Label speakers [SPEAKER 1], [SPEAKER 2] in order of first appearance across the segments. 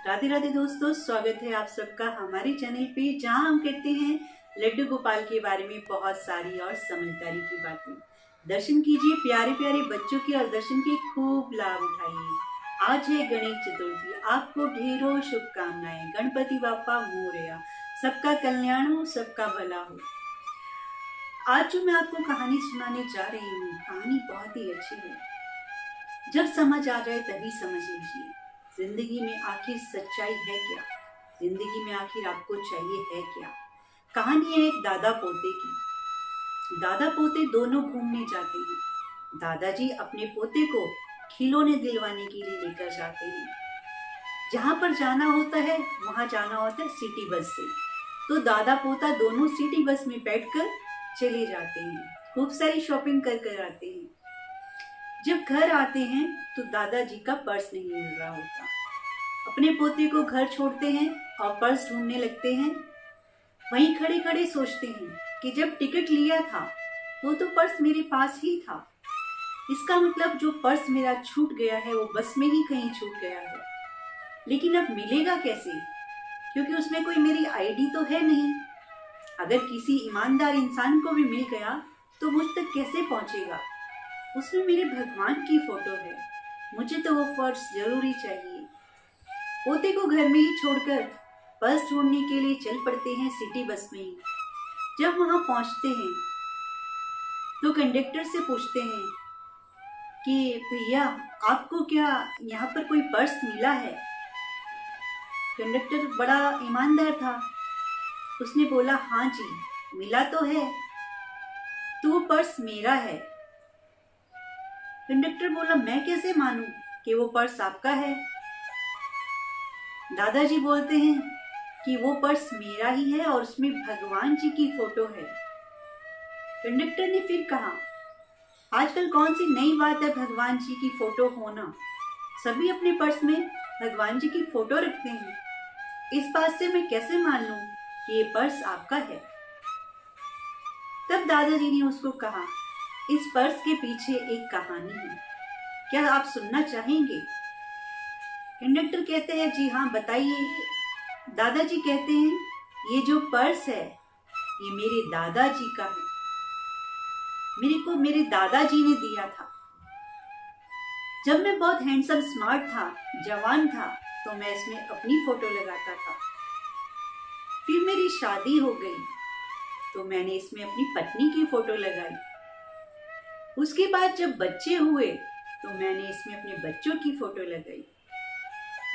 [SPEAKER 1] राधे राधे दोस्तों, स्वागत है आप सबका हमारे चैनल पे, जहां हम कहते हैं लड्डू गोपाल के बारे में बहुत सारी और समझदारी की बातें। दर्शन कीजिए प्यारे प्यारे बच्चों के और दर्शन के खूब लाभ उठाइए। आज है गणेश चतुर्थी, आपको ढेरों शुभकामनाएं। गणपति बाप्पा मोरया, सबका कल्याण हो, सबका भला हो। आज जो मैं आपको कहानी सुनाने जा रही हूँ, कहानी बहुत ही अच्छी है। जब समझ आ जाए तभी समझ लीजिए। जिंदगी में आखिर सच्चाई है क्या? जिंदगी में आखिर आपको चाहिए है क्या? कहानी है एक दादा पोते की। दादा पोते दोनों घूमने जाते हैं। दादाजी अपने पोते को खिलौने दिलवाने के लिए लेकर जाते हैं। जहां पर जाना होता है वहां जाना होता है सिटी बस से। तो दादा पोता दोनों सिटी बस में बैठकर चले जाते हैं। खूब सारी शॉपिंग कर कर आते हैं। जब घर आते हैं तो दादाजी का पर्स नहीं मिल रहा होता। अपने पोते को घर छोड़ते हैं और पर्स ढूंढने लगते हैं। वहीं खड़े खड़े सोचते हैं कि जब टिकट लिया था तो पर्स मेरे पास ही था। इसका मतलब जो पर्स मेरा छूट गया है वो बस में ही कहीं छूट गया है। लेकिन अब मिलेगा कैसे? क्योंकि उसमें कोई मेरी आईडी तो है नहीं। अगर किसी ईमानदार इंसान को भी मिल गया तो मुझ तक कैसे पहुंचेगा? उसमें मेरे भगवान की फोटो है। मुझे तो वो पर्स जरूरी चाहिए। पोते को घर में ही छोड़कर पर्स ढूंढने के लिए चल पड़ते हैं सिटी बस में ही। जब वहां पहुंचते हैं तो कंडक्टर से पूछते हैं कि भैया आपको क्या यहाँ पर कोई पर्स मिला है? कंडक्टर बड़ा ईमानदार था। उसने बोला हाँ जी मिला तो है, तो वो पर्स मेरा है। कंडक्टर बोला मैं कैसे मानूं कि वो पर्स आपका है? दादाजी बोलते हैं कि वो पर्स मेरा ही है और उसमें भगवान जी की फोटो है। कंडक्टर ने फिर कहा आजकल कौन सी नई बात है भगवान जी की फोटो होना? सभी अपने पर्स में भगवान जी की फोटो रखते हैं। इस बात से मैं कैसे मान लूं कि ये पर्स आपका है? तब दादाजी ने उसको कहा इस पर्स के पीछे एक कहानी है, क्या आप सुनना चाहेंगे? कंडक्टर कहते हैं जी हाँ बताइए। दादाजी कहते हैं ये जो पर्स है ये मेरे दादाजी का है। मेरे को मेरे दादाजी ने दिया था। जब मैं बहुत हैंडसम स्मार्ट था, जवान था, तो मैं इसमें अपनी फोटो लगाता था। फिर मेरी शादी हो गई तो मैंने इसमें अपनी पत्नी की फोटो लगाई। उसके बाद जब बच्चे हुए तो मैंने इसमें अपने बच्चों की फोटो लगाई।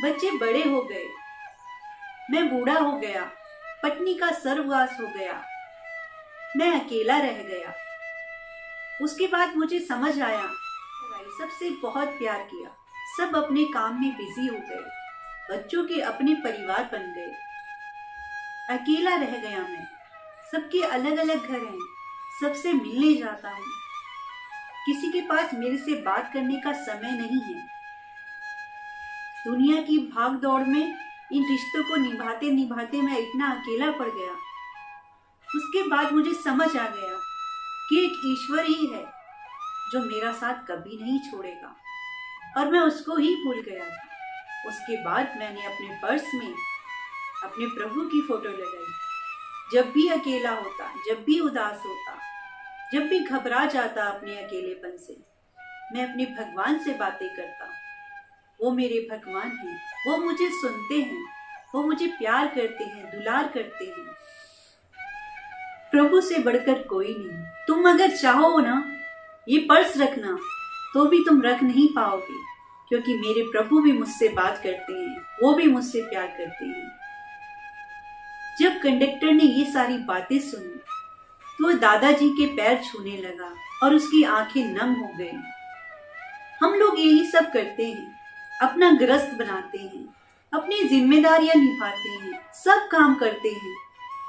[SPEAKER 1] बच्चे बड़े हो गए, मैं बूढ़ा हो गया, पत्नी का सर्वनाश हो गया, मैं अकेला रह गया। उसके बाद मुझे समझ आया सबसे बहुत प्यार किया, सब अपने काम में बिजी हो गए, बच्चों के अपने परिवार बन गए, अकेला रह गया मैं। सबके अलग अलग घर हैं, सबसे मिलने जाता हूँ। किसी के पास मेरे से बात करने का समय नहीं है। दुनिया की भाग दौड़ में इन रिश्तों को निभाते निभाते मैं इतना अकेला पड़ गया। उसके बाद मुझे समझ आ गया कि एक ईश्वर ही है जो मेरा साथ कभी नहीं छोड़ेगा, और मैं उसको ही भूल गया था। उसके बाद मैंने अपने पर्स में अपने प्रभु की फोटो लगाई। जब भी अकेला होता, जब भी उदास होता, जब भी घबरा जाता अपने अकेलेपन से, मैं अपने भगवान से बातें करता। वो मेरे भगवान हैं, वो मुझे सुनते हैं, वो मुझे प्यार करते हैं, दुलार करते हैं। प्रभु से बढ़कर कोई नहीं। तुम अगर चाहो ना ये पर्स रखना तो भी तुम रख नहीं पाओगे, क्योंकि मेरे प्रभु भी मुझसे बात करते हैं, वो भी मुझसे प्यार करते हैं। जब कंडक्टर ने ये सारी बातें सुनी तो वह दादाजी के पैर छूने लगा और उसकी आंखें नम हो गई। हम लोग यही सब करते हैं, अपना गृहस्थ बनाते हैं, अपनी जिम्मेदारियां निभाते हैं, सब काम करते हैं,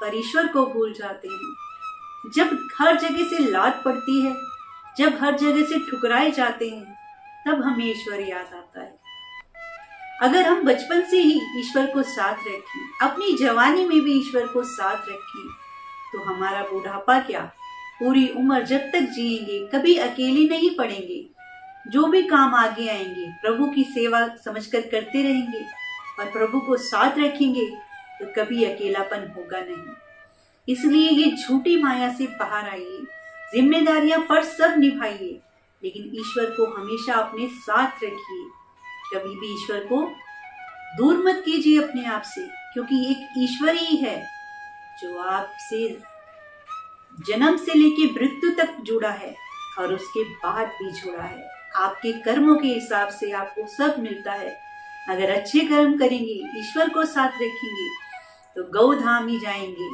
[SPEAKER 1] पर ईश्वर को भूल जाते हैं। जब हर जगह से लात पड़ती है, जब हर जगह से ठुकराए जाते हैं, तब हमें ईश्वर याद आता है। अगर हम बचपन से ही ईश्वर को साथ रखें, अपनी जवानी में भी ईश्वर को साथ रखें, तो हमारा बुढ़ापा क्या, पूरी उम्र जब तक जिएंगे कभी अकेले नहीं पड़ेंगे। जो भी काम आगे आएंगे प्रभु की सेवा समझकर करते रहेंगे। और प्रभु को साथ रखेंगे तो कभी अकेलापन होगा नहीं। इसलिए ये झूठी माया से बाहर आइए, जिम्मेदारियां फर्ज सब निभाइए, लेकिन ईश्वर को हमेशा अपने साथ रखिए। कभी भी ईश्वर को दूर मत कीजिए अपने आप से, क्योंकि एक ईश्वर ही है जो आपसे जन्म से लेके मृत्यु तक जुड़ा है और उसके बाद भी जुड़ा है। आपके कर्मों के हिसाब से आपको सब मिलता है। अगर अच्छे कर्म करेंगे, ईश्वर को साथ रखेंगे तो गौधाम ही जाएंगे।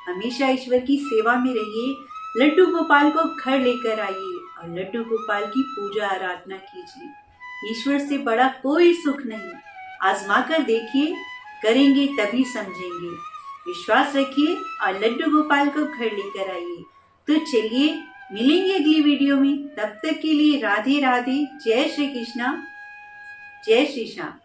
[SPEAKER 1] हमेशा ईश्वर की सेवा में रहिए। लड्डू गोपाल को घर लेकर आइए और लड्डू गोपाल की पूजा आराधना कीजिए। ईश्वर से बड़ा कोई सुख नहीं। आजमा कर देखिए, करेंगे तभी समझेंगे। विश्वास रखिए और लड्डू गोपाल को घर लेकर आइए। तो चलिए मिलेंगे अगली वीडियो में। तब तक के लिए राधे राधे। जय श्री कृष्णा, जय श्री श्याम।